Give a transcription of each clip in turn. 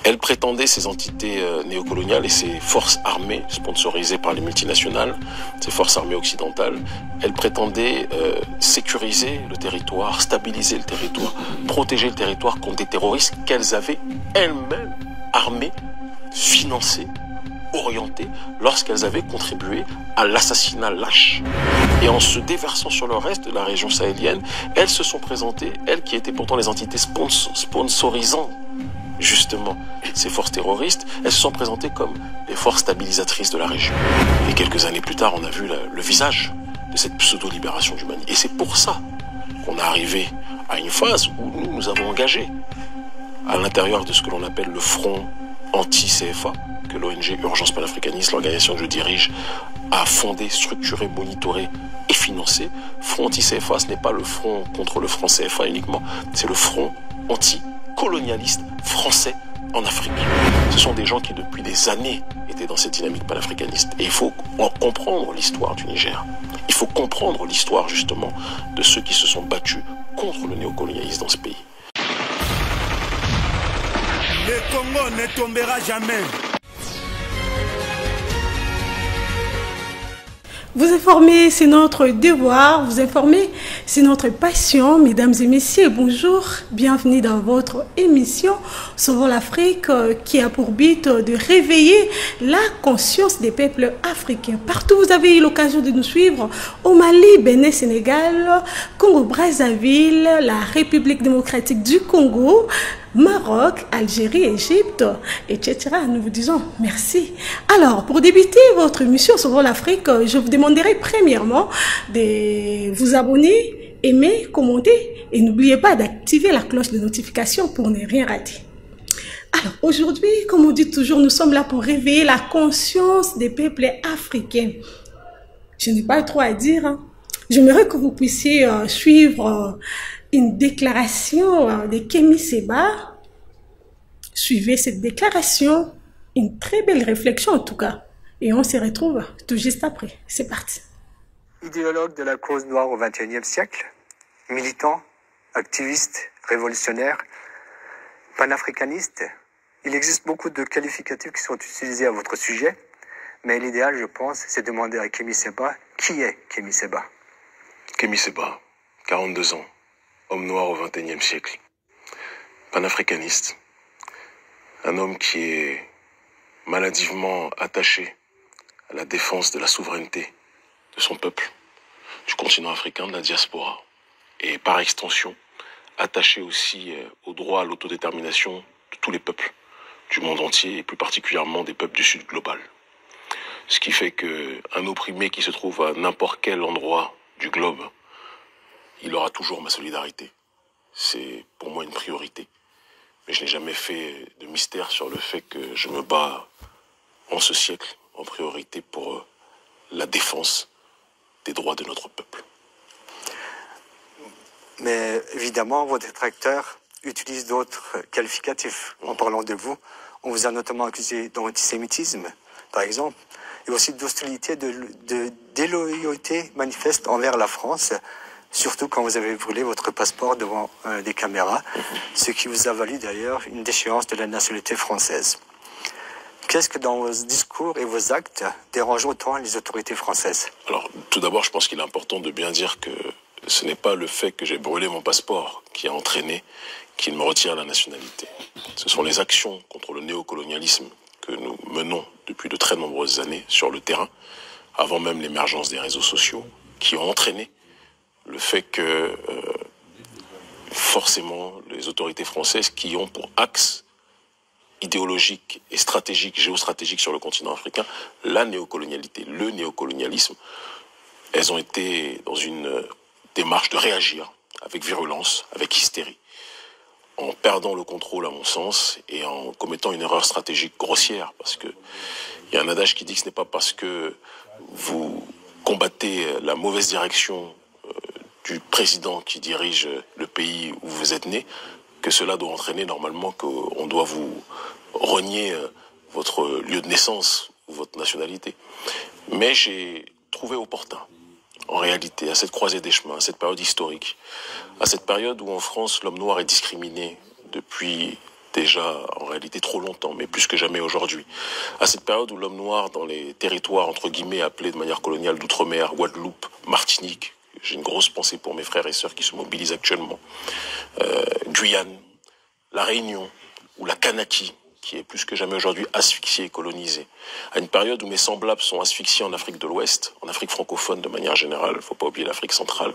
Elle prétendait, ces entités néocoloniales et ces forces armées sponsorisées par les multinationales, ces forces armées occidentales, elles prétendaient sécuriser le territoire, stabiliser le territoire, protéger le territoire contre des terroristes qu'elles avaient elles-mêmes armés, financés, orientées lorsqu'elles avaient contribué à l'assassinat lâche. Et en se déversant sur le reste de la région sahélienne, elles se sont présentées, elles qui étaient pourtant les entités sponsorisant justement ces forces terroristes, elles se sont présentées comme les forces stabilisatrices de la région. Et quelques années plus tard, on a vu le visage de cette pseudo-libération du Mali. Et c'est pour ça qu'on est arrivé à une phase où nous avons engagé à l'intérieur de ce que l'on appelle le front anti-CFA, que l'ONG Urgence Panafricaniste, l'organisation que je dirige, a fondé, structuré, monitoré et financé. Front anti-CFA, ce n'est pas le front contre le franc CFA uniquement, c'est le front anti-colonialiste français en Afrique. Ce sont des gens qui depuis des années étaient dans cette dynamique panafricaniste. Et il faut comprendre l'histoire du Niger. Il faut comprendre l'histoire justement de ceux qui se sont battus contre le néocolonialisme dans ce pays. Le Congo ne tombera jamais. Vous informer, c'est notre devoir. Vous informer, c'est notre passion. Mesdames et messieurs, bonjour. Bienvenue dans votre émission Sauvons l'Afrique qui a pour but de réveiller la conscience des peuples africains. Partout, vous avez eu l'occasion de nous suivre. Au Mali, Bénin, Sénégal, Congo-Brazzaville, la République démocratique du Congo, Maroc, Algérie, Égypte, etc. Nous vous disons merci. Alors, pour débuter votre émission Sauvons l'Afrique, je vous demanderai premièrement de vous abonner, aimer, commenter et n'oubliez pas d'activer la cloche de notification pour ne rien rater. Alors, aujourd'hui, comme on dit toujours, nous sommes là pour réveiller la conscience des peuples africains. Je n'ai pas trop à dire. Hein. J'aimerais que vous puissiez suivre une déclaration de Kémy Séba. Suivez cette déclaration, une très belle réflexion en tout cas. Et on se retrouve tout juste après. C'est parti. Idéologue de la cause noire au XXIe siècle, militant, activiste, révolutionnaire, panafricaniste, il existe beaucoup de qualificatifs qui sont utilisés à votre sujet, mais l'idéal, je pense, c'est de demander à Kémy Séba, qui est Kémy Séba? Kémy Séba, 42 ans. Homme noir au XXIe siècle, panafricaniste, un homme qui est maladivement attaché à la défense de la souveraineté de son peuple, du continent africain, de la diaspora, et par extension, attaché aussi au droit à l'autodétermination de tous les peuples du monde entier, et plus particulièrement des peuples du Sud global. Ce qui fait qu'un opprimé qui se trouve à n'importe quel endroit du globe, il aura toujours ma solidarité. C'est pour moi une priorité. Mais je n'ai jamais fait de mystère sur le fait que je me bats en ce siècle en priorité pour la défense des droits de notre peuple. Mais évidemment, vos détracteurs utilisent d'autres qualificatifs. En parlant de vous, on vous a notamment accusé d'antisémitisme, par exemple, et aussi d'hostilité, de déloyauté manifeste envers la France, surtout quand vous avez brûlé votre passeport devant des caméras, ce qui vous a valu d'ailleurs une déchéance de la nationalité française. Qu'est-ce que dans vos discours et vos actes dérange autant les autorités françaises? Alors, tout d'abord, je pense qu'il est important de bien dire que ce n'est pas le fait que j'ai brûlé mon passeport qui a entraîné qu'il me retire la nationalité. Ce sont les actions contre le néocolonialisme que nous menons depuis de très nombreuses années sur le terrain, avant même l'émergence des réseaux sociaux, qui ont entraîné le fait que forcément les autorités françaises qui ont pour axe idéologique et stratégique, géostratégique sur le continent africain, la néocolonialité, le néocolonialisme, elles ont été dans une démarche de réagir avec virulence, avec hystérie, en perdant le contrôle à mon sens et en commettant une erreur stratégique grossière, parce que il y a un adage qui dit que ce n'est pas parce que vous combattez la mauvaise direction du président qui dirige le pays où vous êtes né, que cela doit entraîner normalement qu'on doit vous renier votre lieu de naissance ou votre nationalité. Mais j'ai trouvé opportun, en réalité, à cette croisée des chemins, à cette période historique, à cette période où en France l'homme noir est discriminé depuis déjà en réalité trop longtemps, mais plus que jamais aujourd'hui. À cette période où l'homme noir dans les territoires entre guillemets appelés de manière coloniale d'outre-mer, Guadeloupe, Martinique, j'ai une grosse pensée pour mes frères et sœurs qui se mobilisent actuellement, Guyane, La Réunion ou la Kanaki, qui est plus que jamais aujourd'hui asphyxiée et colonisée. À une période où mes semblables sont asphyxiés en Afrique de l'Ouest, en Afrique francophone de manière générale, il ne faut pas oublier l'Afrique centrale.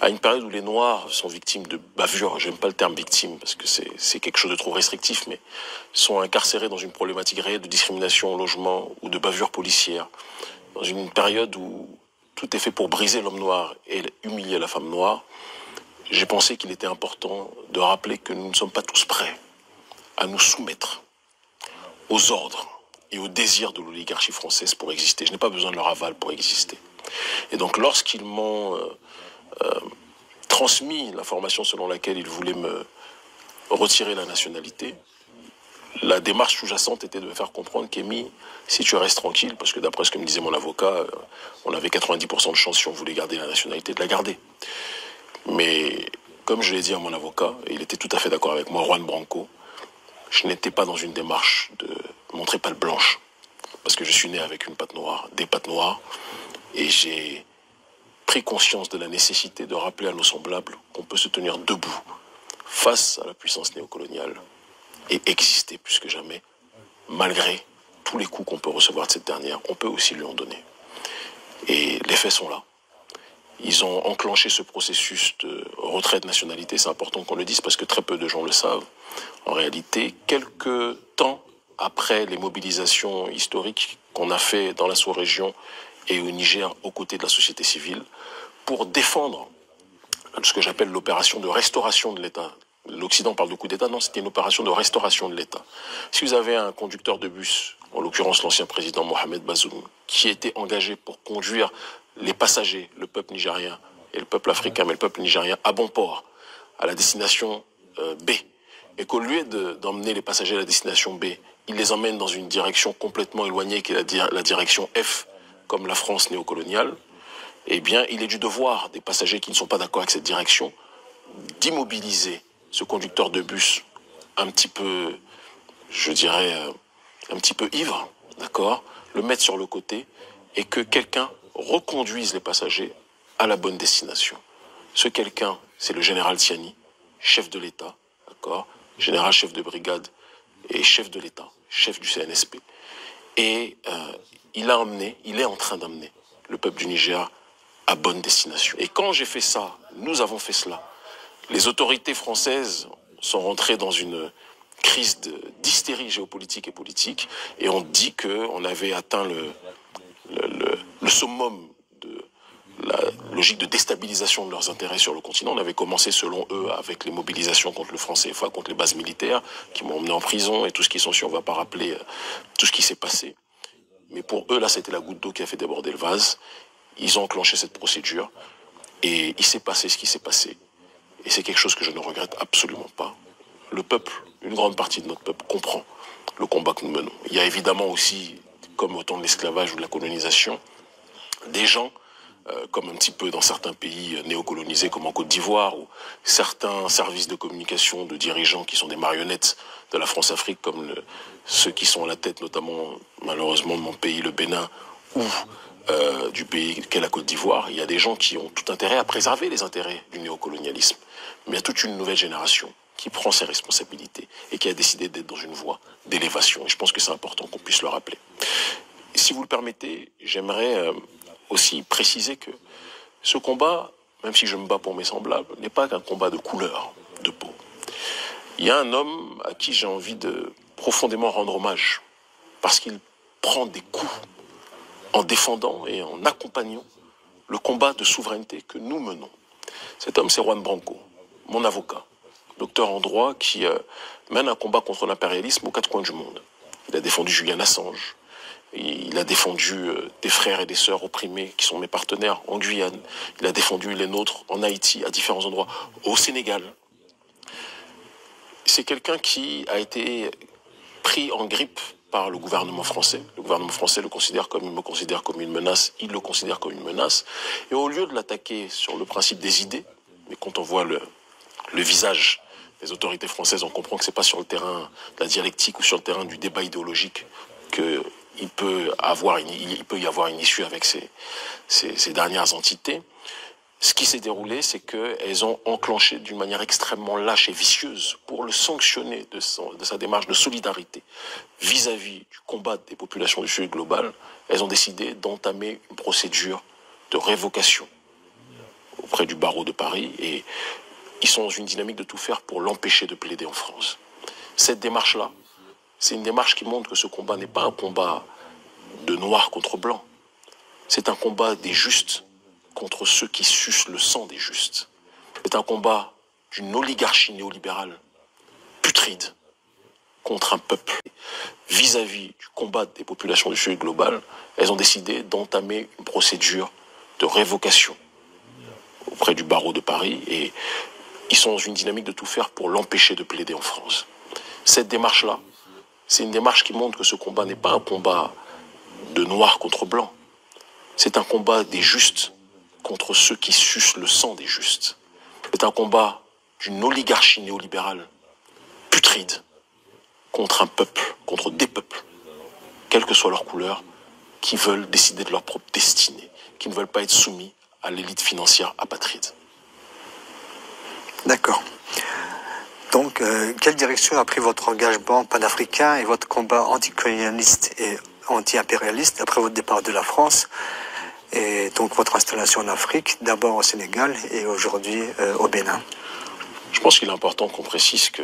À une période où les Noirs sont victimes de bavures, j'aime pas le terme victime parce que c'est quelque chose de trop restrictif, mais sont incarcérés dans une problématique réelle de discrimination au logement ou de bavures policières. Dans une période où tout est fait pour briser l'homme noir et humilier la femme noire, j'ai pensé qu'il était important de rappeler que nous ne sommes pas tous prêts à nous soumettre aux ordres et aux désirs de l'oligarchie française pour exister. Je n'ai pas besoin de leur aval pour exister. Et donc lorsqu'ils m'ont transmis l'information selon laquelle ils voulaient me retirer la nationalité, la démarche sous-jacente était de me faire comprendre qu'Amy, si tu restes tranquille, parce que d'après ce que me disait mon avocat, on avait 90% de chance si on voulait garder la nationalité de la garder. Mais comme je l'ai dit à mon avocat, et il était tout à fait d'accord avec moi, Juan Branco, je n'étais pas dans une démarche de montrer patte blanche, parce que je suis né avec une patte noire, des pattes noires, et j'ai pris conscience de la nécessité de rappeler à nos semblables qu'on peut se tenir debout face à la puissance néocoloniale et exister plus que jamais, malgré tous les coups qu'on peut recevoir de cette dernière, on peut aussi lui en donner. Et les faits sont là. Ils ont enclenché ce processus de retrait de nationalité, c'est important qu'on le dise parce que très peu de gens le savent. En réalité, quelques temps après les mobilisations historiques qu'on a fait dans la sous-région et au Niger aux côtés de la société civile pour défendre ce que j'appelle l'opération de restauration de l'État. L'Occident parle de coup d'État, non, c'était une opération de restauration de l'État. Si vous avez un conducteur de bus, en l'occurrence l'ancien président Mohamed Bazoum, qui était engagé pour conduire les passagers, le peuple nigérien et le peuple africain, mais le peuple nigérien à bon port, à la destination B, et qu'au lieu d'emmener les passagers à la destination B, il les emmène dans une direction complètement éloignée qui est la direction F, comme la France néocoloniale, eh bien, il est du devoir des passagers qui ne sont pas d'accord avec cette direction d'immobiliser ce conducteur de bus un petit peu, je dirais, un petit peu ivre, d'accord, le mettre sur le côté et que quelqu'un reconduise les passagers à la bonne destination. Ce quelqu'un, c'est le général Tiani, chef de l'État, d'accord, général chef de brigade et chef de l'État, chef du CNSP. Et il est en train d'amener le peuple du Niger à bonne destination. Et quand j'ai fait ça, nous avons fait cela, les autorités françaises sont rentrées dans une crise d'hystérie géopolitique et politique et on dit qu'on avait atteint le summum de la logique de déstabilisation de leurs intérêts sur le continent. On avait commencé selon eux avec les mobilisations contre le franc CFA, contre les bases militaires qui m'ont emmené en prison et tout ce qui s'en suit, on ne va pas rappeler tout ce qui s'est passé. Mais pour eux, là, c'était la goutte d'eau qui a fait déborder le vase. Ils ont enclenché cette procédure et il s'est passé ce qui s'est passé. Et c'est quelque chose que je ne regrette absolument pas. Le peuple, une grande partie de notre peuple comprend le combat que nous menons. Il y a évidemment aussi, comme au temps de l'esclavage ou de la colonisation, des gens, comme un petit peu dans certains pays néocolonisés comme en Côte d'Ivoire, ou certains services de communication de dirigeants qui sont des marionnettes de la France-Afrique, comme ceux qui sont à la tête notamment malheureusement de mon pays, le Bénin, ou du pays qu'est la Côte d'Ivoire. Il y a des gens qui ont tout intérêt à préserver les intérêts du néocolonialisme. Mais il y a toute une nouvelle génération qui prend ses responsabilités et qui a décidé d'être dans une voie d'élévation. Et je pense que c'est important qu'on puisse le rappeler. Et si vous le permettez, j'aimerais aussi préciser que ce combat, même si je me bats pour mes semblables, n'est pas qu'un combat de couleur de peau. Il y a un homme à qui j'ai envie de profondément rendre hommage parce qu'il prend des coups en défendant et en accompagnant le combat de souveraineté que nous menons. Cet homme, c'est Juan Branco, mon avocat, docteur en droit qui mène un combat contre l'impérialisme aux quatre coins du monde. Il a défendu Julian Assange, il a défendu des frères et des sœurs opprimés qui sont mes partenaires en Guyane, il a défendu les nôtres en Haïti, à différents endroits, au Sénégal. C'est quelqu'un qui a été pris en grippe par le gouvernement français. Le gouvernement français me considère comme une menace, il le considère comme une menace. Et au lieu de l'attaquer sur le principe des idées, mais quand on voit le visage les autorités françaises, on comprend que c'est pas sur le terrain de la dialectique ou sur le terrain du débat idéologique qu'il peut y avoir une issue avec ces dernières entités. Ce qui s'est déroulé, c'est qu'elles ont enclenché d'une manière extrêmement lâche et vicieuse pour le sanctionner de sa démarche de solidarité vis-à-vis du combat des populations du Sud global. Elles ont décidé d'entamer une procédure de révocation auprès du barreau de Paris et ils sont dans une dynamique de tout faire pour l'empêcher de plaider en France. Cette démarche-là, c'est une démarche qui montre que ce combat n'est pas un combat de noir contre blanc. C'est un combat des justes contre ceux qui sucent le sang des justes. C'est un combat d'une oligarchie néolibérale putride contre un peuple. Vis-à-vis du combat des populations du Sud global, elles ont décidé d'entamer une procédure de révocation auprès du barreau de Paris et ils sont dans une dynamique de tout faire pour l'empêcher de plaider en France. Cette démarche-là, c'est une démarche qui montre que ce combat n'est pas un combat de noir contre blanc. C'est un combat des justes contre ceux qui sucent le sang des justes. C'est un combat d'une oligarchie néolibérale putride contre un peuple, contre des peuples, quelle que soit leur couleur, qui veulent décider de leur propre destinée, qui ne veulent pas être soumis à l'élite financière apatride. D'accord. Donc, quelle direction a pris votre engagement panafricain et votre combat anticolonialiste et anti-impérialiste après votre départ de la France et donc votre installation en Afrique, d'abord au Sénégal et aujourd'hui au Bénin? Je pense qu'il est important qu'on précise que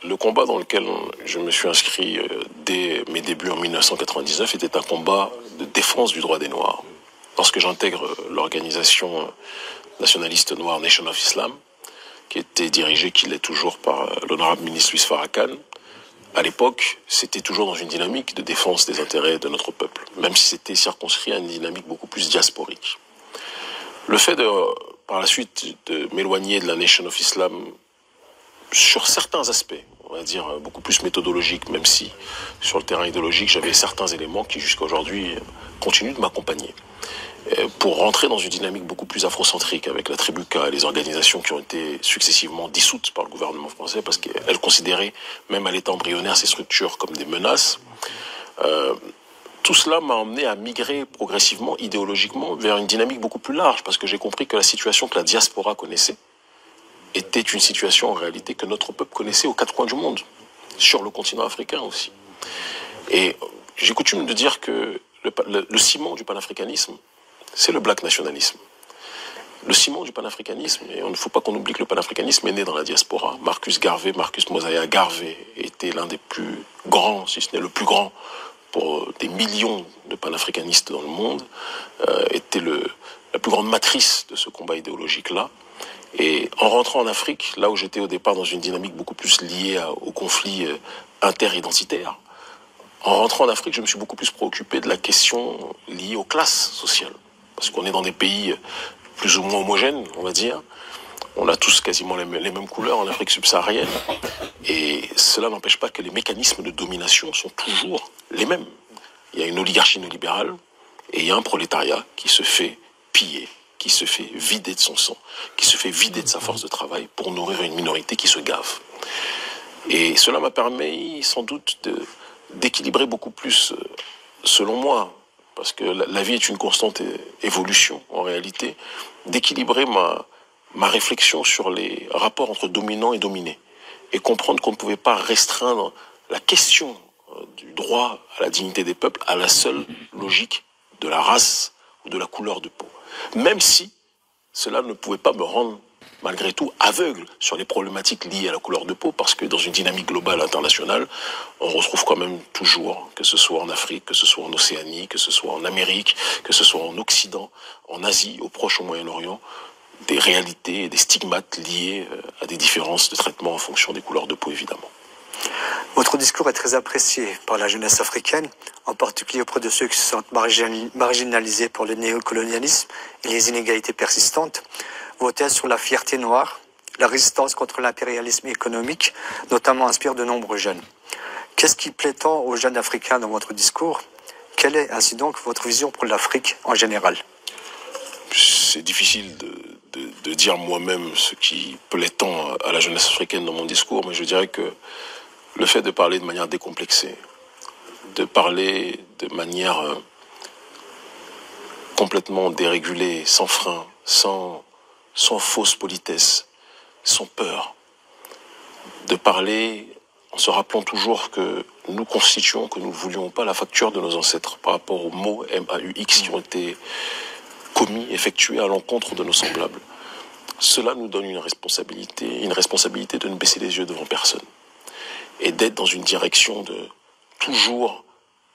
le combat dans lequel je me suis inscrit dès mes débuts en 1999 était un combat de défense du droit des Noirs. Lorsque j'intègre l'organisation nationaliste noire Nation of Islam, qui était dirigée, qui l'est toujours par l'honorable ministre Louis Farrakhan, à l'époque, c'était toujours dans une dynamique de défense des intérêts de notre peuple, même si c'était circonscrit à une dynamique beaucoup plus diasporique. Le fait par la suite, de m'éloigner de la Nation of Islam sur certains aspects, on va dire beaucoup plus méthodologiques, même si sur le terrain idéologique, j'avais certains éléments qui jusqu'à aujourd'hui continuent de m'accompagner, pour rentrer dans une dynamique beaucoup plus afrocentrique avec la Tribuca et les organisations qui ont été successivement dissoutes par le gouvernement français parce qu'elles considéraient, même à l'état embryonnaire, ces structures comme des menaces. Tout cela m'a emmené à migrer progressivement, idéologiquement, vers une dynamique beaucoup plus large parce que j'ai compris que la situation que la diaspora connaissait était une situation en réalité que notre peuple connaissait aux quatre coins du monde, sur le continent africain aussi. Et j'ai coutume de dire que le ciment du panafricanisme, c'est le black nationalisme. Le ciment du panafricanisme, et il ne faut pas qu'on oublie que le panafricanisme est né dans la diaspora. Marcus Mosiah Garvey était l'un des plus grands, si ce n'est le plus grand, pour des millions de panafricanistes dans le monde, était la plus grande matrice de ce combat idéologique-là. Et en rentrant en Afrique, là où j'étais au départ dans une dynamique beaucoup plus liée au conflit interidentitaire, en rentrant en Afrique, je me suis beaucoup plus préoccupé de la question liée aux classes sociales. Parce qu'on est dans des pays plus ou moins homogènes, on va dire. On a tous quasiment les mêmes couleurs en Afrique subsaharienne. Et cela n'empêche pas que les mécanismes de domination sont toujours les mêmes. Il y a une oligarchie néolibérale et il y a un prolétariat qui se fait piller, qui se fait vider de son sang, qui se fait vider de sa force de travail pour nourrir une minorité qui se gave. Et cela m'a permis sans doute d'équilibrer beaucoup plus, selon moi, parce que la vie est une constante évolution en réalité, d'équilibrer ma réflexion sur les rapports entre dominants et dominés et comprendre qu'on ne pouvait pas restreindre la question du droit à la dignité des peuples à la seule logique de la race ou de la couleur de peau. Même si cela ne pouvait pas me rendre malgré tout aveugle sur les problématiques liées à la couleur de peau, parce que dans une dynamique globale internationale, on retrouve quand même toujours, que ce soit en Afrique, que ce soit en Océanie, que ce soit en Amérique, que ce soit en Occident, en Asie, au Proche, au Moyen-Orient, des réalités et des stigmates liés à des différences de traitement en fonction des couleurs de peau, évidemment. Votre discours est très apprécié par la jeunesse africaine, en particulier auprès de ceux qui se sentent marginalisés par le néocolonialisme et les inégalités persistantes. Vos thèses sur la fierté noire, la résistance contre l'impérialisme économique, notamment inspire de nombreux jeunes. Qu'est-ce qui plaît tant aux jeunes africains dans votre discours? Quelle est ainsi donc votre vision pour l'Afrique en général? C'est difficile de dire moi-même ce qui plaît tant à la jeunesse africaine dans mon discours, mais je dirais que le fait de parler de manière décomplexée, de parler de manière complètement dérégulée, sans frein, sans fausse politesse, sans peur, de parler en se rappelant toujours que nous constituons, que nous ne voulions pas, la facture de nos ancêtres par rapport aux mots MAUX qui ont été commis, effectués à l'encontre de nos semblables. Cela nous donne une responsabilité de ne baisser les yeux devant personne et d'être dans une direction de toujours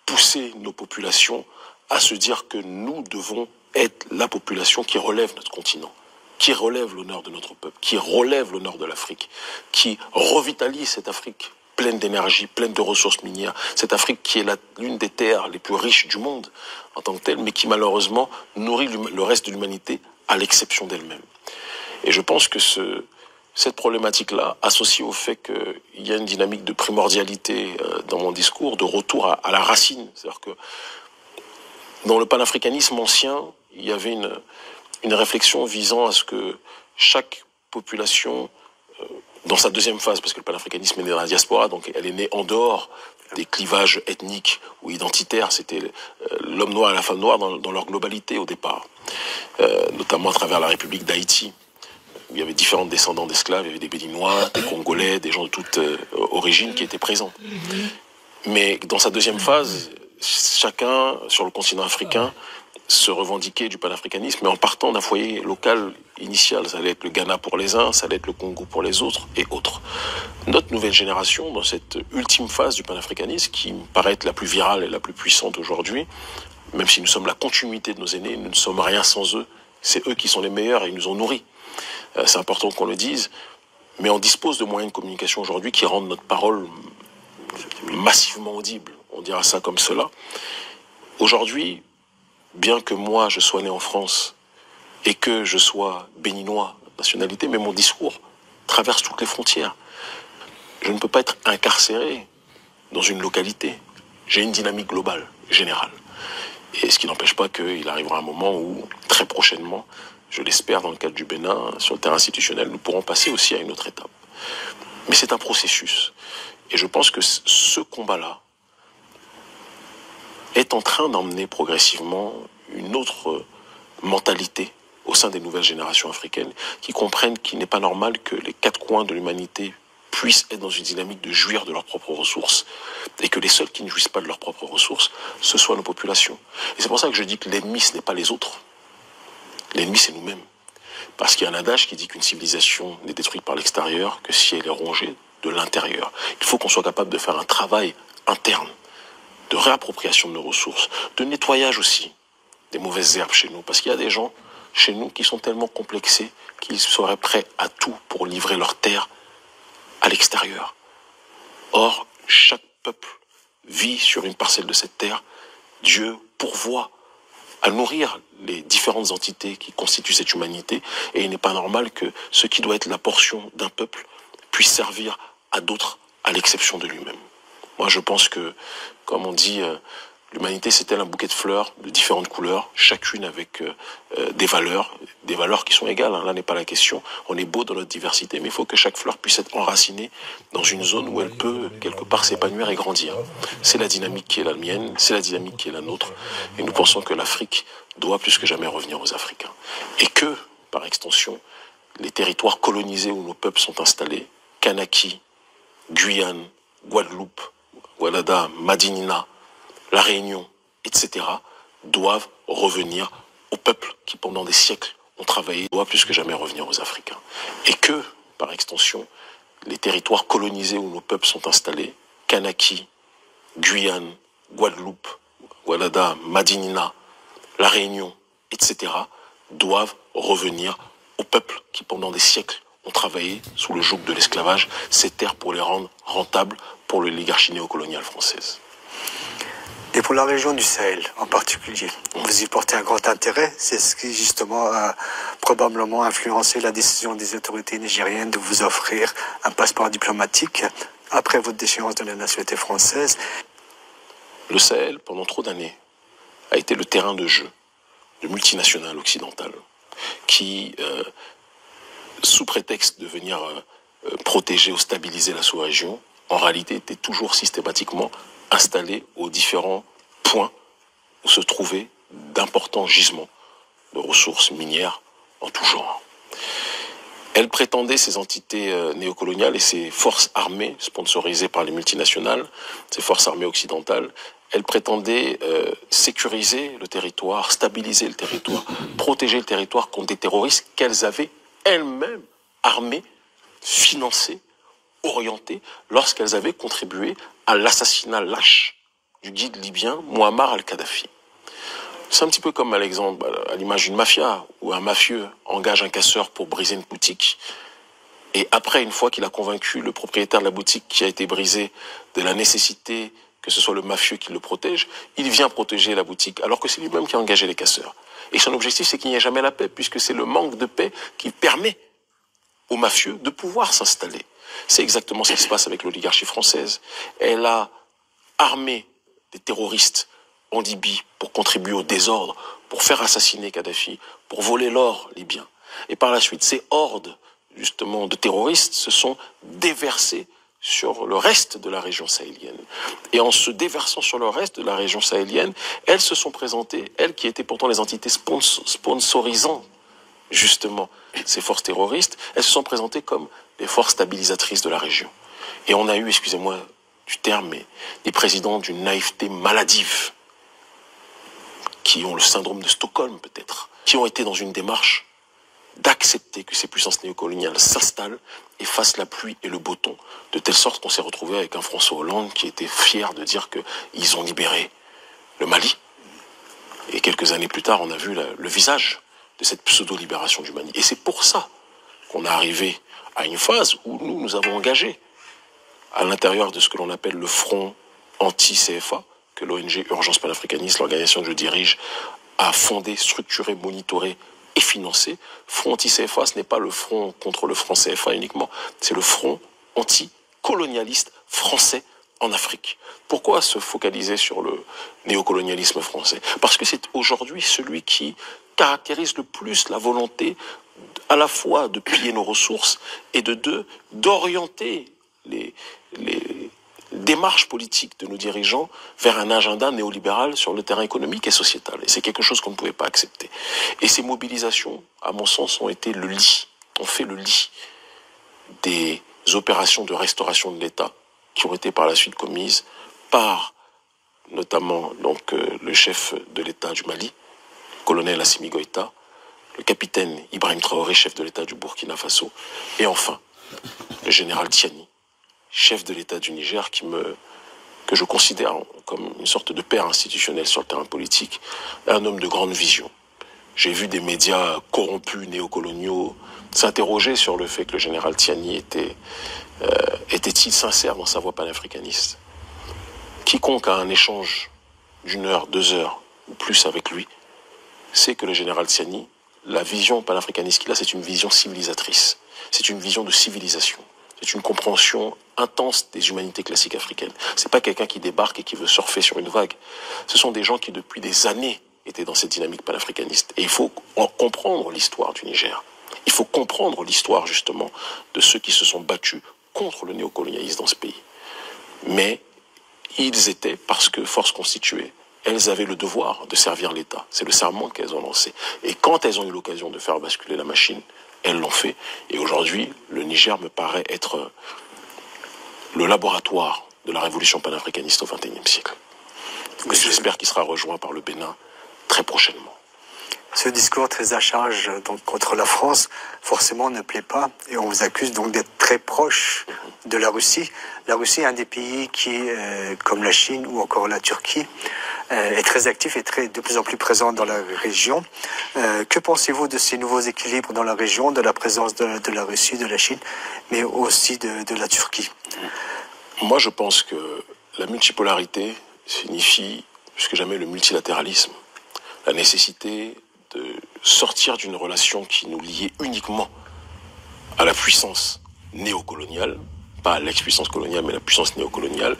pousser nos populations à se dire que nous devons être la population qui relève notre continent, qui relève l'honneur de notre peuple, qui relève l'honneur de l'Afrique, qui revitalise cette Afrique pleine d'énergie, pleine de ressources minières, cette Afrique qui est l'une des terres les plus riches du monde en tant que telle, mais qui malheureusement nourrit le reste de l'humanité à l'exception d'elle-même. Et je pense que cette problématique-là, associée au fait qu'il y a une dynamique de primordialité dans mon discours, de retour à la racine, c'est-à-dire que dans le panafricanisme ancien, il y avait une réflexion visant à ce que chaque population, dans sa deuxième phase, parce que le panafricanisme est né dans la diaspora, donc elle est née en dehors des clivages ethniques ou identitaires, c'était l'homme noir et la femme noire dans leur globalité au départ, notamment à travers la République d'Haïti, où il y avait différents descendants d'esclaves, il y avait des Béninois, des Congolais, des gens de toute origine qui étaient présents. Mais dans sa deuxième phase, chacun sur le continent africain se revendiquait du panafricanisme, mais en partant d'un foyer local initial. Ça allait être le Ghana pour les uns, ça allait être le Congo pour les autres et autres. Notre nouvelle génération, dans cette ultime phase du panafricanisme, qui me paraît être la plus virale et la plus puissante aujourd'hui, même si nous sommes la continuité de nos aînés, nous ne sommes rien sans eux. C'est eux qui sont les meilleurs et ils nous ont nourris. C'est important qu'on le dise, mais on dispose de moyens de communication aujourd'hui qui rendent notre parole massivement audible. On dira ça comme cela. Aujourd'hui, bien que moi je sois né en France et que je sois béninois, nationalité, mais mon discours traverse toutes les frontières. Je ne peux pas être incarcéré dans une localité. J'ai une dynamique globale, générale. Et ce qui n'empêche pas qu'il arrivera un moment où, très prochainement, je l'espère dans le cadre du Bénin, sur le terrain institutionnel, nous pourrons passer aussi à une autre étape. Mais c'est un processus. Et je pense que ce combat-là est en train d'emmener progressivement une autre mentalité au sein des nouvelles générations africaines qui comprennent qu'il n'est pas normal que les quatre coins de l'humanité puissent être dans une dynamique de jouir de leurs propres ressources et que les seuls qui ne jouissent pas de leurs propres ressources, ce soient nos populations. Et c'est pour ça que je dis que l'ennemi, ce n'est pas les autres. L'ennemi, c'est nous-mêmes. Parce qu'il y a un adage qui dit qu'une civilisation n'est détruite par l'extérieur que si elle est rongée de l'intérieur. Il faut qu'on soit capable de faire un travail interne, de réappropriation de nos ressources, de nettoyage aussi des mauvaises herbes chez nous. Parce qu'il y a des gens chez nous qui sont tellement complexés qu'ils seraient prêts à tout pour livrer leur terre à l'extérieur. Or, chaque peuple vit sur une parcelle de cette terre. Dieu pourvoit à nourrir les différentes entités qui constituent cette humanité, et il n'est pas normal que ce qui doit être la portion d'un peuple puisse servir à d'autres à l'exception de lui-même. Moi, je pense que, comme on dit, l'humanité c'est tel un bouquet de fleurs de différentes couleurs, chacune avec des valeurs qui sont égales, hein. Là n'est pas la question. On est beau dans notre diversité, mais il faut que chaque fleur puisse être enracinée dans une zone où elle peut quelque part s'épanouir et grandir. C'est la dynamique qui est la mienne, c'est la dynamique qui est la nôtre, et nous pensons que l'Afrique doit plus que jamais revenir aux Africains. Et que, par extension, les territoires colonisés où nos peuples sont installés, Kanaki, Guyane, Guadeloupe, Guadada, Madinina, La Réunion, etc., doivent revenir aux peuples qui, pendant des siècles, ont travaillé, doivent plus que jamais revenir aux Africains. Et que, par extension, les territoires colonisés où nos peuples sont installés, Kanaki, Guyane, Guadeloupe, Guadada, Madinina, La Réunion, etc., doivent revenir aux peuples qui, pendant des siècles, ont travaillé sous le joug de l'esclavage, ces terres pour les rendre rentables pour l'oligarchie néocoloniale française. Et pour la région du Sahel en particulier, vous y portez un grand intérêt. C'est ce qui justement a probablement influencé la décision des autorités nigériennes de vous offrir un passeport diplomatique après votre déchéance de la nationalité française. Le Sahel, pendant trop d'années, a été le terrain de jeu de multinationales occidentales qui sous prétexte de venir protéger ou stabiliser la sous-région, en réalité était toujours systématiquement installée aux différents points où se trouvaient d'importants gisements de ressources minières en tout genre. Elle prétendait, ces entités néocoloniales et ces forces armées sponsorisées par les multinationales, ces forces armées occidentales, elle prétendait sécuriser le territoire, stabiliser le territoire, protéger le territoire contre des terroristes qu'elles avaient elles-mêmes armés, financés, orientés, lorsqu'elles avaient contribué à l'assassinat lâche du guide libyen Muammar al-Kadhafi. C'est un petit peu comme à l'exemple, à l'image d'une mafia, où un mafieux engage un casseur pour briser une boutique, et après, une fois qu'il a convaincu le propriétaire de la boutique qui a été brisée de la nécessité que ce soit le mafieux qui le protège, il vient protéger la boutique, alors que c'est lui-même qui a engagé les casseurs. Et son objectif, c'est qu'il n'y ait jamais la paix, puisque c'est le manque de paix qui permet aux mafieux de pouvoir s'installer. C'est exactement ce qui se passe avec l'oligarchie française. Elle a armé des terroristes en Libye pour contribuer au désordre, pour faire assassiner Kadhafi, pour voler l'or libyen. Et par la suite, ces hordes, justement, de terroristes se sont déversés sur le reste de la région sahélienne. Et en se déversant sur le reste de la région sahélienne, elles se sont présentées, elles qui étaient pourtant les entités sponsorisant justement ces forces terroristes, elles se sont présentées comme des forces stabilisatrices de la région. Et on a eu, excusez-moi du terme, mais des présidents d'une naïveté maladive, qui ont le syndrome de Stockholm peut-être, qui ont été dans une démarche d'accepter que ces puissances néocoloniales s'installent et fassent la pluie et le beau temps, de telle sorte qu'on s'est retrouvé avec un François Hollande qui était fier de dire qu'ils ont libéré le Mali. Et quelques années plus tard, on a vu le visage de cette pseudo-libération du Mali. Et c'est pour ça qu'on est arrivé à une phase où nous avons engagé à l'intérieur de ce que l'on appelle le front anti-CFA, que l'ONG Urgence Panafricaniste, l'organisation que je dirige, a fondé, structuré, monitoré et financé. Front anti-CFA, ce n'est pas le front contre le franc CFA uniquement, c'est le front anti-colonialiste français en Afrique. Pourquoi se focaliser sur le néocolonialisme français? Parce que c'est aujourd'hui celui qui caractérise le plus la volonté à la fois de piller nos ressources et d'orienter les démarches politiques de nos dirigeants vers un agenda néolibéral sur le terrain économique et sociétal. Et c'est quelque chose qu'on ne pouvait pas accepter. Et ces mobilisations, à mon sens, ont été le lit, ont fait le lit des opérations de restauration de l'État qui ont été par la suite commises par notamment le chef de l'État du Mali, le colonel Assimi Goïta, le capitaine Ibrahim Traoré, chef de l'État du Burkina Faso, et enfin le général Tiani, chef de l'État du Niger, que je considère comme une sorte de père institutionnel sur le terrain politique, un homme de grande vision. J'ai vu des médias corrompus, néocoloniaux, s'interroger sur le fait que le général Tiani était-il sincère dans sa voix panafricaniste. Quiconque a un échange d'1 heure, 2 heures ou plus avec lui sait que le général Tiani, la vision panafricaniste qu'il a, c'est une vision civilisatrice. C'est une vision de civilisation. C'est une compréhension intense des humanités classiques africaines. C'est pas quelqu'un qui débarque et qui veut surfer sur une vague. Ce sont des gens qui, depuis des années, étaient dans cette dynamique panafricaniste. Et il faut comprendre l'histoire du Niger. Il faut comprendre l'histoire, justement, de ceux qui se sont battus contre le néocolonialisme dans ce pays. Mais ils étaient, parce que force constituée, elles avaient le devoir de servir l'État. C'est le serment qu'elles ont lancé. Et quand elles ont eu l'occasion de faire basculer la machine, elles l'ont fait. Et aujourd'hui, le Niger me paraît être le laboratoire de la révolution panafricaniste au XXIe siècle. J'espère qu'il sera rejoint par le Bénin très prochainement. Ce discours très à charge donc, contre la France, forcément ne plaît pas et on vous accuse donc d'être très proche de la Russie. La Russie est un des pays qui, comme la Chine ou encore la Turquie, est très actif et de plus en plus présent dans la région. Que pensez-vous de ces nouveaux équilibres dans la région, de la présence de la Russie, de la Chine, mais aussi de la Turquie? Moi, je pense que la multipolarité signifie plus que jamais le multilatéralisme, la nécessité de sortir d'une relation qui nous liait uniquement à la puissance néocoloniale, pas à l'ex-puissance coloniale, mais la puissance néocoloniale,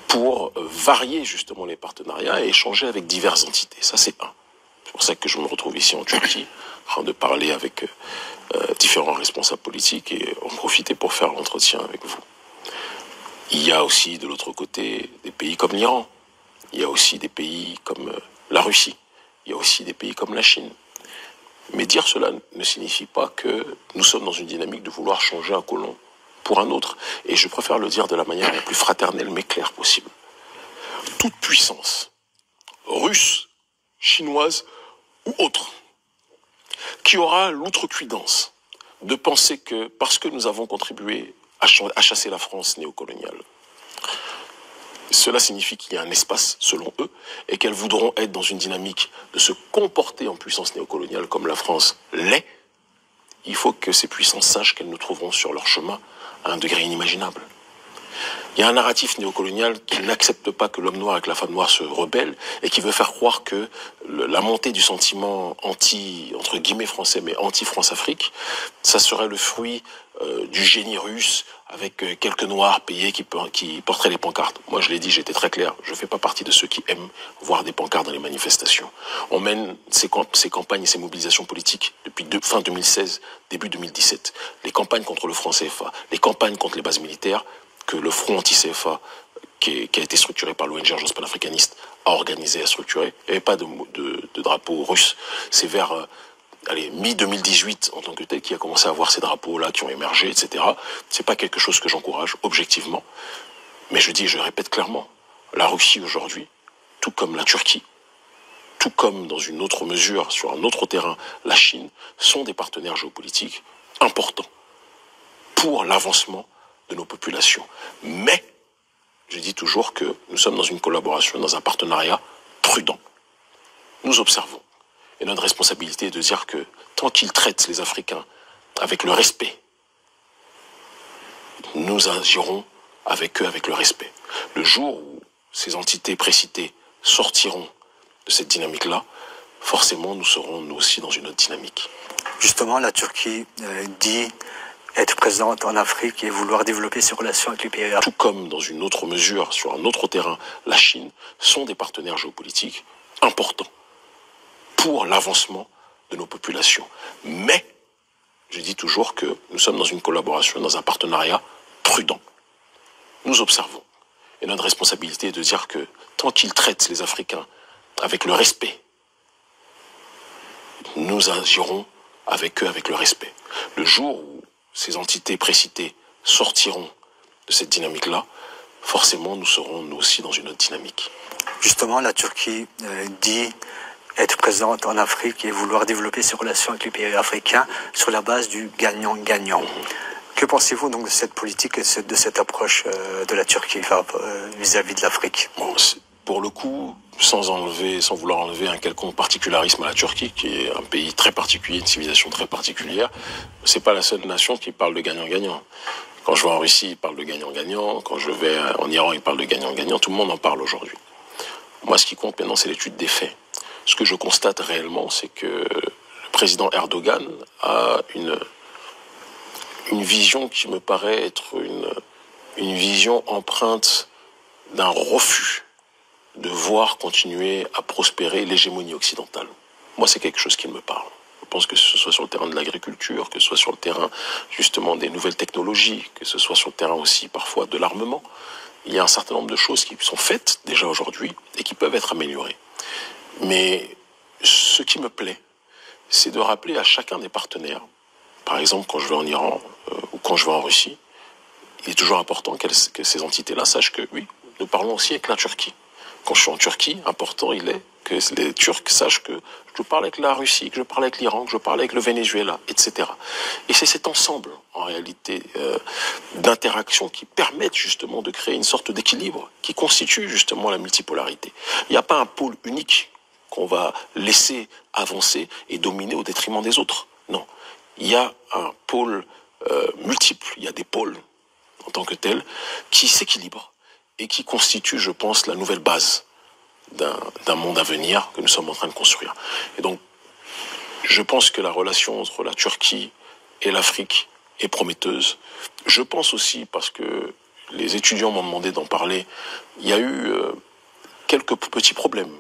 pour varier justement les partenariats et échanger avec diverses entités. Ça, c'est un. C'est pour ça que je me retrouve ici en Turquie, en train de parler avec différents responsables politiques et en profiter pour faire l'entretien avec vous. Il y a aussi de l'autre côté des pays comme l'Iran, il y a aussi des pays comme la Russie, il y a aussi des pays comme la Chine. Mais dire cela ne signifie pas que nous sommes dans une dynamique de vouloir changer un colon pour un autre. Et je préfère le dire de la manière la plus fraternelle mais claire possible. Toute puissance, russe, chinoise ou autre, qui aura l'outrecuidance de penser que parce que nous avons contribué à chasser la France néocoloniale, cela signifie qu'il y a un espace, selon eux, et qu'elles voudront être dans une dynamique de se comporter en puissance néocoloniale comme la France l'est. Il faut que ces puissances sachent qu'elles nous trouveront sur leur chemin à un degré inimaginable. Il y a un narratif néocolonial qui n'accepte pas que l'homme noir et que la femme noire se rebellent et qui veut faire croire que la montée du sentiment anti, entre guillemets français, mais anti-France-Afrique, ça serait le fruit du génie russe avec quelques noirs payés qui porteraient les pancartes. Moi, je l'ai dit, j'étais très clair. Je ne fais pas partie de ceux qui aiment voir des pancartes dans les manifestations. On mène ces campagnes et ces mobilisations politiques depuis fin 2016, début 2017. Les campagnes contre le franc CFA, les campagnes contre les bases militaires, que le front anti-CFA, qui a été structuré par l'ONG Agence panafricaniste, a organisé, a structuré. Il n'y avait pas de drapeau russe. C'est vers mi-2018, en tant que tel, qui a commencé à voir ces drapeaux-là qui ont émergé, etc. C'est pas quelque chose que j'encourage, objectivement. Mais je dis, je répète clairement, la Russie aujourd'hui, tout comme la Turquie, tout comme dans une autre mesure, sur un autre terrain, la Chine, sont des partenaires géopolitiques importants pour l'avancement de nos populations. Mais, je dis toujours que nous sommes dans une collaboration, dans un partenariat prudent. Nous observons. Et notre responsabilité est de dire que tant qu'ils traitent les Africains avec le respect, nous agirons avec eux avec le respect. Le jour où ces entités précitées sortiront de cette dynamique-là, forcément nous serons nous aussi dans une autre dynamique. Justement, la Turquie dit être présente en Afrique et vouloir développer ses relations avec les pays. Tout comme dans une autre mesure, sur un autre terrain, la Chine, sont des partenaires géopolitiques importants pour l'avancement de nos populations. Mais, je dis toujours que nous sommes dans une collaboration, dans un partenariat prudent. Nous observons. Et notre responsabilité est de dire que tant qu'ils traitent les Africains avec le respect, nous agirons avec eux avec le respect. Le jour où ces entités précitées sortiront de cette dynamique-là, forcément nous serons nous aussi dans une autre dynamique. Justement, la Turquie dit être présente en Afrique et vouloir développer ses relations avec les pays africains sur la base du gagnant-gagnant. Que pensez-vous donc de cette politique et de cette approche de la Turquie vis-à-vis de l'Afrique? Bon, pour le coup, sans vouloir enlever un quelconque particularisme à la Turquie, qui est un pays très particulier, une civilisation très particulière, c'est pas la seule nation qui parle de gagnant-gagnant. Quand je vais en Russie, ils parlent de gagnant-gagnant. Quand je vais en Iran, ils parlent de gagnant-gagnant. Tout le monde en parle aujourd'hui. Moi, ce qui compte maintenant, c'est l'étude des faits. Ce que je constate réellement, c'est que le président Erdogan a une vision qui me paraît être une vision empreinte d'un refus de voir continuer à prospérer l'hégémonie occidentale. Moi, c'est quelque chose qui me parle. Je pense que ce soit sur le terrain de l'agriculture, que ce soit sur le terrain justement des nouvelles technologies, que ce soit sur le terrain aussi parfois de l'armement. Il y a un certain nombre de choses qui sont faites déjà aujourd'hui et qui peuvent être améliorées. Mais ce qui me plaît, c'est de rappeler à chacun des partenaires, par exemple quand je vais en Iran ou quand je vais en Russie, il est toujours important que ces entités-là sachent que oui, nous parlons aussi avec la Turquie. Quand je suis en Turquie, important il est que les Turcs sachent que je parle avec la Russie, que je parle avec l'Iran, que je parle avec le Venezuela, etc. Et c'est cet ensemble, en réalité, d'interactions qui permettent justement de créer une sorte d'équilibre, qui constitue justement la multipolarité. Il n'y a pas un pôle unique qu'on va laisser avancer et dominer au détriment des autres. Non. Il y a un pôle multiple, il y a des pôles en tant que tels qui s'équilibrent et qui constituent, je pense, la nouvelle base d'un monde à venir que nous sommes en train de construire. Et donc, je pense que la relation entre la Turquie et l'Afrique est prometteuse. Je pense aussi, parce que les étudiants m'ont demandé d'en parler, il y a eu quelques petits problèmes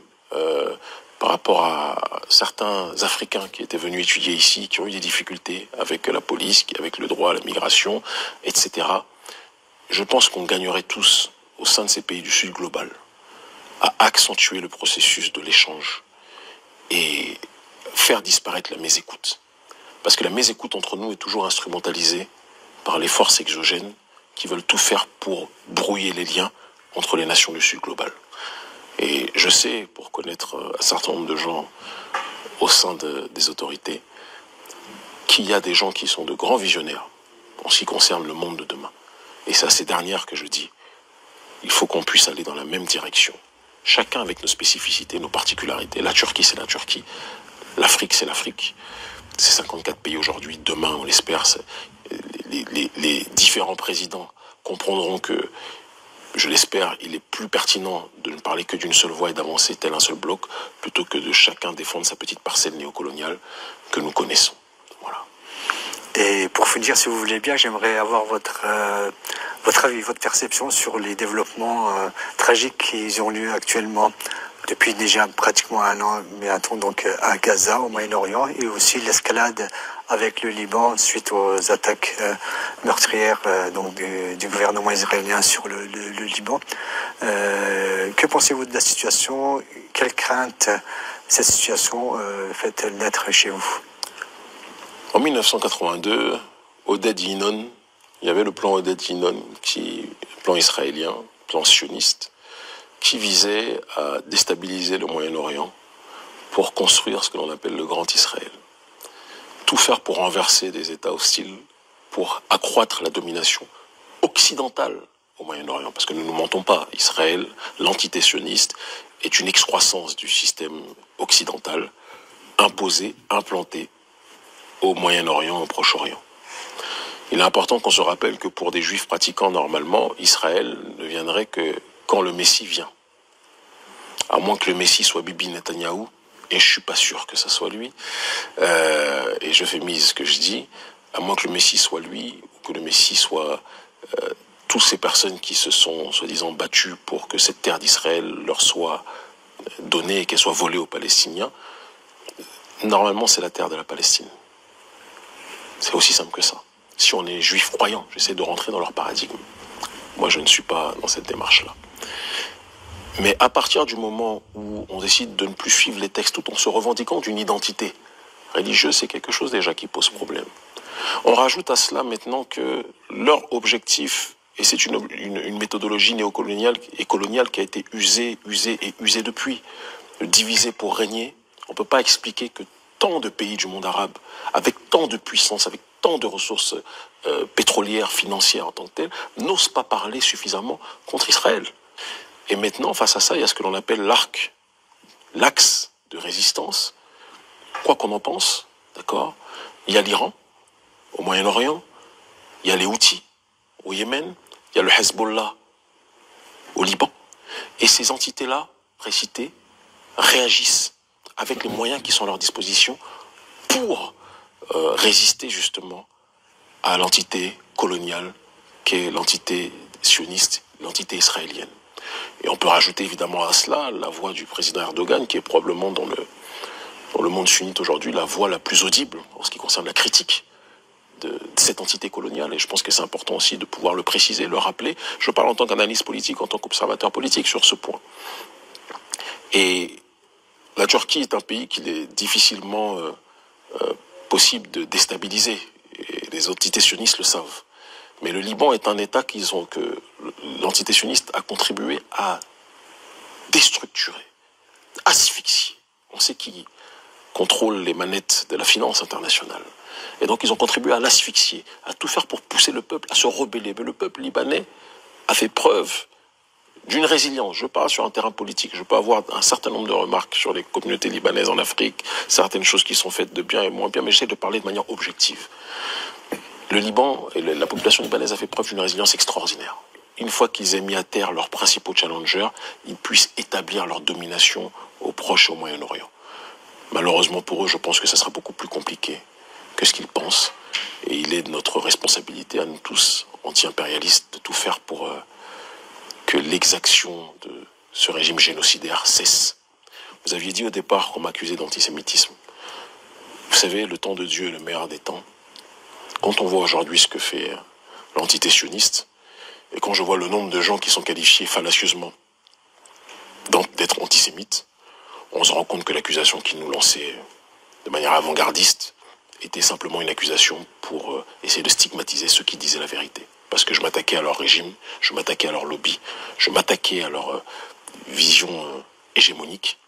par rapport à certains Africains qui étaient venus étudier ici, qui ont eu des difficultés avec la police, avec le droit à la migration, etc. Je pense qu'on gagnerait tous, au sein de ces pays du Sud global, à accentuer le processus de l'échange et faire disparaître la mésécoute. Parce que la mésécoute entre nous est toujours instrumentalisée par les forces exogènes qui veulent tout faire pour brouiller les liens entre les nations du Sud global. Et je sais, pour connaître un certain nombre de gens au sein des autorités, qu'il y a des gens qui sont de grands visionnaires en ce qui concerne le monde de demain. Et c'est à ces dernières que je dis, il faut qu'on puisse aller dans la même direction. Chacun avec nos spécificités, nos particularités. La Turquie, c'est la Turquie. L'Afrique, c'est l'Afrique. C'est 54 pays aujourd'hui. Demain, on l'espère, les différents présidents comprendront que, je l'espère, il est plus pertinent de ne parler que d'une seule voix et d'avancer tel un seul bloc, plutôt que de chacun défendre sa petite parcelle néocoloniale que nous connaissons. Voilà. Et pour finir, si vous voulez bien, j'aimerais avoir votre avis, votre perception sur les développements tragiques qui ont lieu actuellement depuis déjà pratiquement un an, mais attends, donc à Gaza, au Moyen-Orient, et aussi l'escalade avec le Liban suite aux attaques meurtrières donc du gouvernement israélien sur le Liban. Que pensez-vous de la situation? Quelle crainte cette situation fait-elle naître chez vous? En 1982, Oded Yinon, il y avait le plan Oded Yinon, plan israélien, plan sioniste, qui visait à déstabiliser le Moyen-Orient pour construire ce que l'on appelle le Grand Israël. Tout faire pour renverser des États hostiles, pour accroître la domination occidentale au Moyen-Orient. Parce que nous ne nous mentons pas, Israël, l'entité sioniste, est une excroissance du système occidental imposé, implanté au Moyen-Orient, au Proche-Orient. Il est important qu'on se rappelle que pour des Juifs pratiquants, normalement, Israël ne viendrait que quand le Messie vient. À moins que le Messie soit Bibi Netanyahou, et je suis pas sûr que ça soit lui, et je fais mise ce que je dis, à moins que le Messie soit lui, ou que le Messie soit toutes ces personnes qui se sont, soi-disant, battues pour que cette terre d'Israël leur soit donnée et qu'elle soit volée aux Palestiniens, normalement c'est la terre de la Palestine. C'est aussi simple que ça. Si on est juif croyant, j'essaie de rentrer dans leur paradigme. Moi, je ne suis pas dans cette démarche-là. Mais à partir du moment où on décide de ne plus suivre les textes tout en se revendiquant d'une identité religieuse, c'est quelque chose déjà qui pose problème. On rajoute à cela maintenant que leur objectif, et c'est une méthodologie néocoloniale et coloniale qui a été usée depuis, diviser pour régner. On ne peut pas expliquer que tant de pays du monde arabe, avec tant de puissance, avec tant de ressources pétrolières, financières en tant que telles, n'osent pas parler suffisamment contre Israël. Et maintenant, face à ça, il y a ce que l'on appelle l'axe de résistance. Quoi qu'on en pense, d'accord, il y a l'Iran, au Moyen-Orient, il y a les Houthis, au Yémen, il y a le Hezbollah, au Liban. Et ces entités-là, précitées, réagissent avec les moyens qui sont à leur disposition pour résister justement à l'entité coloniale qui est l'entité sioniste, l'entité israélienne. Et on peut rajouter évidemment à cela la voix du président Erdogan, qui est probablement dans le monde sunnite aujourd'hui la voix la plus audible en ce qui concerne la critique de cette entité coloniale. Et je pense que c'est important aussi de pouvoir le préciser, le rappeler. Je parle en tant qu'analyste politique, en tant qu'observateur politique sur ce point. Et la Turquie est un pays qu'il est difficilement possible de déstabiliser. Et les entités sionistes le savent. Mais le Liban est un État que l'entité sioniste a contribué à déstructurer, asphyxier. On sait qui contrôle les manettes de la finance internationale. Et donc ils ont contribué à l'asphyxier, à tout faire pour pousser le peuple à se rebeller. Mais le peuple libanais a fait preuve d'une résilience. Je parle sur un terrain politique. Je peux avoir un certain nombre de remarques sur les communautés libanaises en Afrique, certaines choses qui sont faites de bien et moins bien, mais j'essaie de parler de manière objective. Le Liban et la population libanaise a fait preuve d'une résilience extraordinaire. Une fois qu'ils aient mis à terre leurs principaux challengers, ils puissent établir leur domination au Proche et au Moyen-Orient. Malheureusement pour eux, je pense que ça sera beaucoup plus compliqué que ce qu'ils pensent. Et il est de notre responsabilité à nous tous, anti-impérialistes, de tout faire pour que l'exaction de ce régime génocidaire cesse. Vous aviez dit au départ qu'on m'accusait d'antisémitisme. Vous savez, le temps de Dieu est le meilleur des temps. Quand on voit aujourd'hui ce que fait l'entité sioniste, et quand je vois le nombre de gens qui sont qualifiés fallacieusement d'être antisémites, on se rend compte que l'accusation qu'ils nous lançaient de manière avant-gardiste était simplement une accusation pour essayer de stigmatiser ceux qui disaient la vérité. Parce que je m'attaquais à leur régime, je m'attaquais à leur lobby, je m'attaquais à leur vision hégémonique.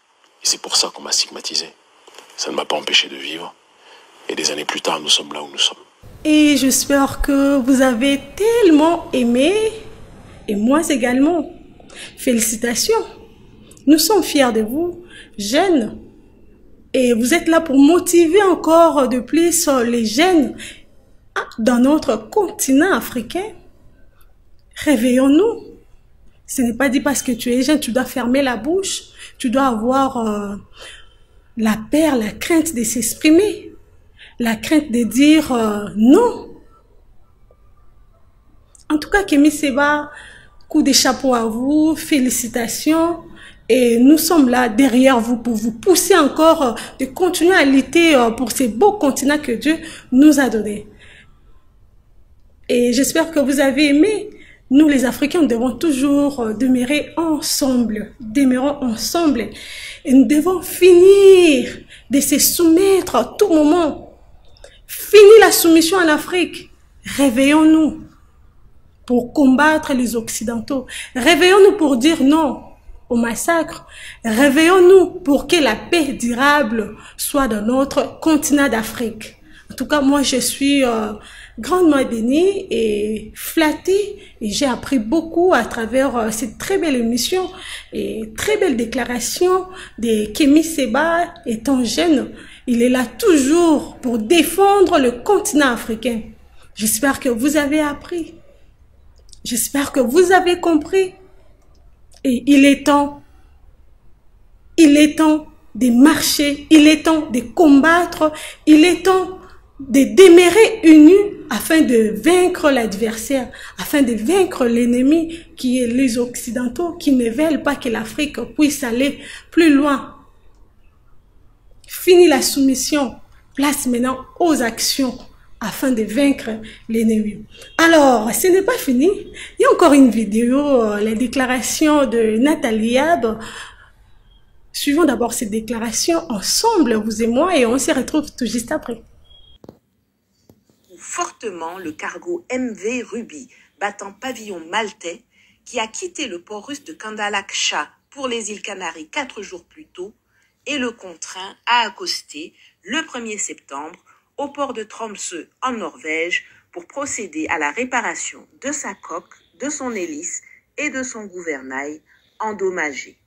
Et c'est pour ça qu'on m'a stigmatisé. Ça ne m'a pas empêché de vivre. Et des années plus tard, nous sommes là où nous sommes. Et j'espère que vous avez tellement aimé, et moi également. Félicitations. Nous sommes fiers de vous, jeunes. Et vous êtes là pour motiver encore de plus les jeunes dans notre continent africain. Réveillons-nous. Ce n'est pas dit parce que tu es jeune, tu dois fermer la bouche. Tu dois avoir la peur, la crainte de s'exprimer. La crainte de dire non. En tout cas, Kémy Seba, coup de chapeau à vous, félicitations. Et nous sommes là derrière vous pour vous pousser encore de continuer à lutter pour ces beaux continents que Dieu nous a donnés. Et j'espère que vous avez aimé. Nous, les Africains, nous devons toujours demeurer ensemble. Demeurons ensemble. Et nous devons finir de se soumettre à tout moment. Fini la soumission en Afrique. Réveillons-nous pour combattre les Occidentaux. Réveillons-nous pour dire non au massacre. Réveillons-nous pour que la paix durable soit dans notre continent d'Afrique. En tout cas, moi, je suis grandement bénie et flattée. Et j'ai appris beaucoup à travers cette très belle émission et très belle déclaration de Kémy Seba étant jeune. Il est là toujours pour défendre le continent africain. J'espère que vous avez appris. J'espère que vous avez compris. Et il est temps de marcher, il est temps de combattre, il est temps de demeurer unis afin de vaincre l'adversaire, afin de vaincre l'ennemi qui est les Occidentaux, qui ne veulent pas que l'Afrique puisse aller plus loin. Fini la soumission, place maintenant aux actions afin de vaincre l'ennemi. Alors, ce n'est pas fini. Il y a encore une vidéo, la déclaration de Nathalie Yab. Suivons d'abord cette déclaration ensemble, vous et moi, et on se retrouve tout juste après. Fortement le cargo MV Ruby, battant pavillon maltais, qui a quitté le port russe de Kandalak-Shah pour les îles Canaries 4 jours plus tôt, et le contraint à accoster le 1er septembre au port de Tromsø en Norvège pour procéder à la réparation de sa coque, de son hélice et de son gouvernail endommagés.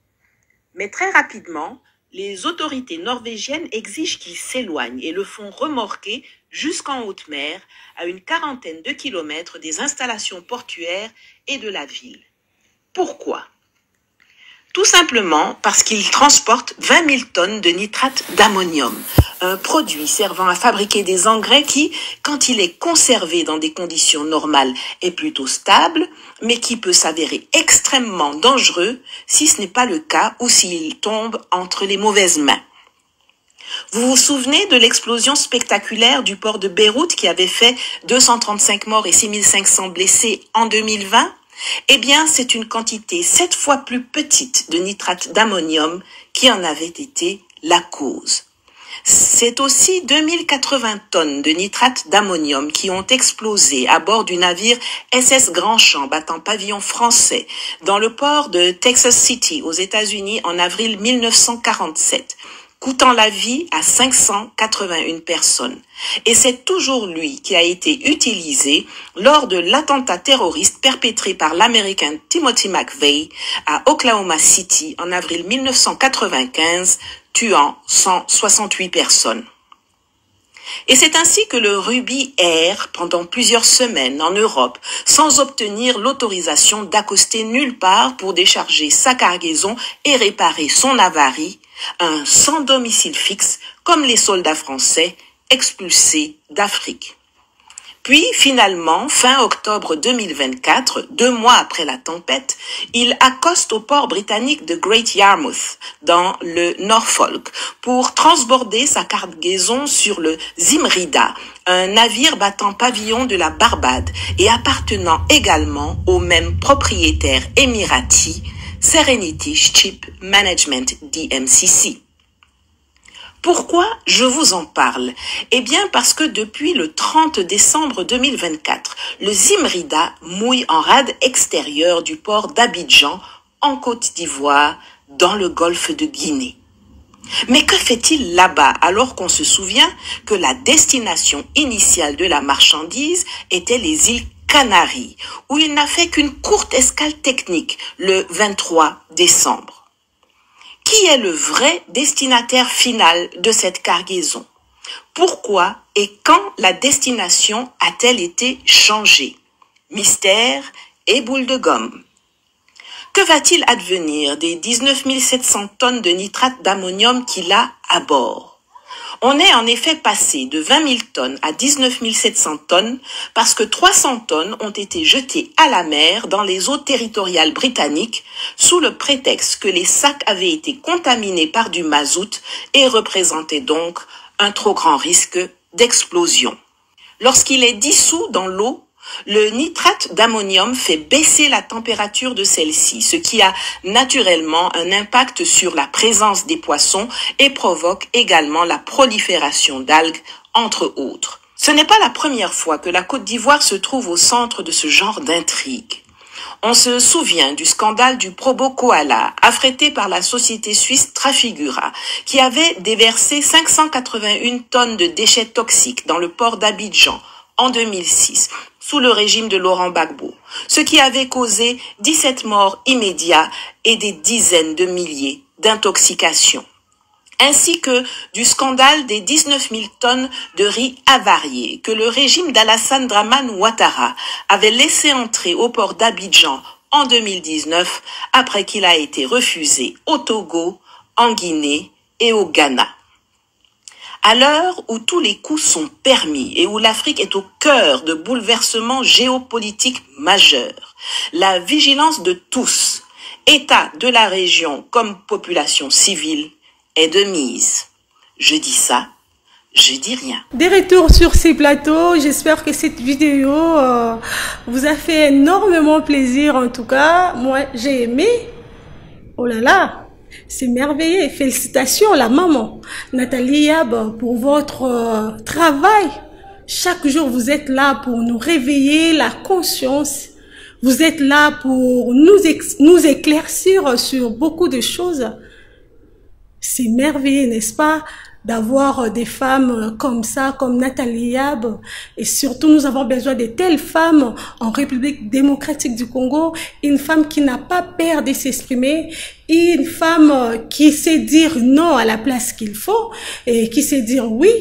Mais très rapidement, les autorités norvégiennes exigent qu'il s'éloigne et le font remorquer jusqu'en haute mer, à une quarantaine de kilomètres des installations portuaires et de la ville. Pourquoi ? Tout simplement parce qu'il transporte 20 000 tonnes de nitrate d'ammonium, un produit servant à fabriquer des engrais qui, quand il est conservé dans des conditions normales, est plutôt stable, mais qui peut s'avérer extrêmement dangereux si ce n'est pas le cas ou s'il tombe entre les mauvaises mains. Vous vous souvenez de l'explosion spectaculaire du port de Beyrouth qui avait fait 235 morts et 6 500 blessés en 2020 ? Eh bien, c'est une quantité 7 fois plus petite de nitrate d'ammonium qui en avait été la cause. C'est aussi 2080 tonnes de nitrate d'ammonium qui ont explosé à bord du navire SS Grand Champ battant pavillon français dans le port de Texas City aux États-Unis en avril 1947. Coûtant la vie à 581 personnes. Et c'est toujours lui qui a été utilisé lors de l'attentat terroriste perpétré par l'Américain Timothy McVeigh à Oklahoma City en avril 1995, tuant 168 personnes. Et c'est ainsi que le Ruby erre pendant plusieurs semaines en Europe sans obtenir l'autorisation d'accoster nulle part pour décharger sa cargaison et réparer son avarie, un sans domicile fixe comme les soldats français expulsés d'Afrique. Puis finalement, fin octobre 2024, 2 mois après la tempête, il accoste au port britannique de Great Yarmouth, dans le Norfolk, pour transborder sa cargaison sur le Zimrida, un navire battant pavillon de la Barbade et appartenant également au même propriétaire émirati, Serenity Ship Management DMCC. Pourquoi je vous en parle? Eh bien parce que depuis le 30 décembre 2024, le Zimrida mouille en rade extérieure du port d'Abidjan, en Côte d'Ivoire, dans le golfe de Guinée. Mais que fait-il là-bas alors qu'on se souvient que la destination initiale de la marchandise était les îles Canaries, où il n'a fait qu'une courte escale technique le 23 décembre. Qui est le vrai destinataire final de cette cargaison? Pourquoi et quand la destination a-t-elle été changée? Mystère et boule de gomme. Que va-t-il advenir des 19 700 tonnes de nitrate d'ammonium qu'il a à bord? On est en effet passé de 20 000 tonnes à 19 700 tonnes parce que 300 tonnes ont été jetées à la mer dans les eaux territoriales britanniques sous le prétexte que les sacs avaient été contaminés par du mazout et représentaient donc un trop grand risque d'explosion. Lorsqu'il est dissous dans l'eau, le nitrate d'ammonium fait baisser la température de celle-ci, ce qui a naturellement un impact sur la présence des poissons et provoque également la prolifération d'algues, entre autres. Ce n'est pas la première fois que la Côte d'Ivoire se trouve au centre de ce genre d'intrigue. On se souvient du scandale du Probo Koala, affrété par la société suisse Trafigura, qui avait déversé 581 tonnes de déchets toxiques dans le port d'Abidjan en 2006, sous le régime de Laurent Gbagbo, ce qui avait causé 17 morts immédiats et des dizaines de milliers d'intoxications. Ainsi que du scandale des 19 000 tonnes de riz avarié que le régime d'Alassane Dramane Ouattara avait laissé entrer au port d'Abidjan en 2019 après qu'il a été refusé au Togo, en Guinée et au Ghana. À l'heure où tous les coups sont permis et où l'Afrique est au cœur de bouleversements géopolitiques majeurs, la vigilance de tous, États de la région comme population civile, est de mise. Je dis ça, je dis rien. Des retours sur ces plateaux, j'espère que cette vidéo vous a fait énormément plaisir en tout cas. Moi, j'ai aimé. Oh là là! C'est merveilleux. Félicitations la maman. Nathalie Yab pour votre travail. Chaque jour, vous êtes là pour nous réveiller la conscience. Vous êtes là pour nous éclaircir sur beaucoup de choses. C'est merveilleux, n'est-ce pas, d'avoir des femmes comme ça, comme Nathalie Yab. Et surtout, nous avons besoin de telles femmes en République démocratique du Congo. Une femme qui n'a pas peur de s'exprimer. Une femme qui sait dire non à la place qu'il faut et qui sait dire oui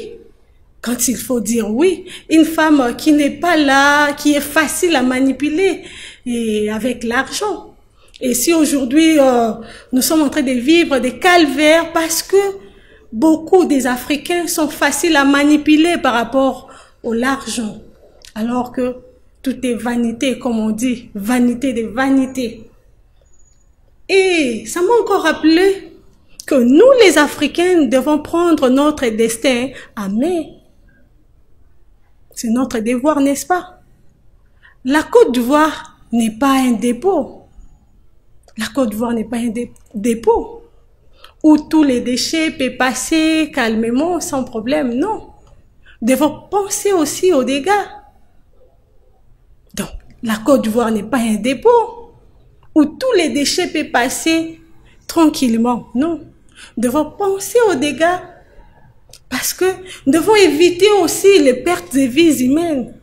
quand il faut dire oui. Une femme qui n'est pas là, qui est facile à manipuler et avec l'argent. Et si aujourd'hui, nous sommes en train de vivre des calvaires parce que beaucoup des Africains sont faciles à manipuler par rapport au l'argent. Alors que tout est vanité, comme on dit, vanité des vanités. Et ça m'a encore rappelé que nous, les Africains, devons prendre notre destin à main. C'est notre devoir, n'est-ce pas? La Côte d'Ivoire n'est pas un dépôt. La Côte d'Ivoire n'est pas un dépôt où tous les déchets peuvent passer calmement, sans problème. Non. Nous devons penser aussi aux dégâts. Donc, la Côte d'Ivoire n'est pas un dépôt où tous les déchets peuvent passer tranquillement. Non. Nous devons penser aux dégâts parce que nous devons éviter aussi les pertes de vies humaines.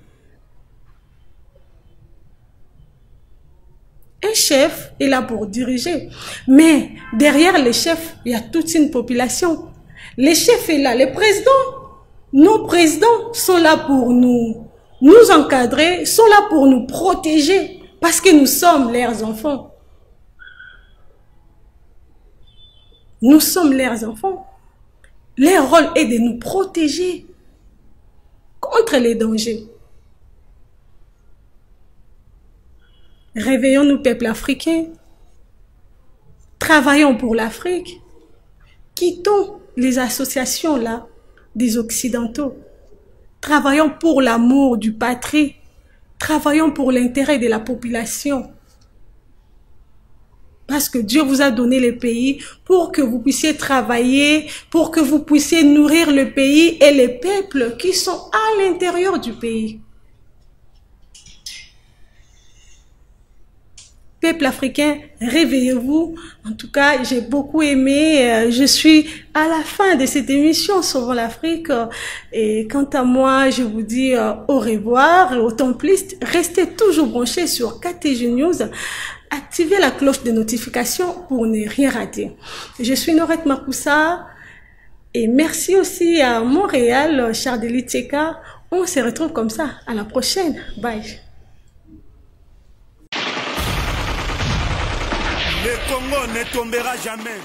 Un chef est là pour diriger, mais derrière le chef, il y a toute une population. Le chef est là, les présidents, nos présidents sont là pour nous encadrer, sont là pour nous protéger, parce que nous sommes leurs enfants. Nous sommes leurs enfants. Leur rôle est de nous protéger contre les dangers. Réveillons-nous, peuple africain. Travaillons pour l'Afrique. Quittons les associations là des Occidentaux. Travaillons pour l'amour du patrie. Travaillons pour l'intérêt de la population. Parce que Dieu vous a donné le pays pour que vous puissiez travailler, pour que vous puissiez nourrir le pays et les peuples qui sont à l'intérieur du pays. Peuple africain, réveillez-vous. En tout cas, j'ai beaucoup aimé. Je suis à la fin de cette émission Sauvons l'Afrique. Et quant à moi, je vous dis au revoir. Et au templiste, restez toujours branchés sur KTG News. Activez la cloche de notification pour ne rien rater. Je suis Norette Makoussa. Et merci aussi à Montréal, Chardeli Tcheka. On se retrouve comme ça. À la prochaine. Bye. Le Congo ne tombera jamais.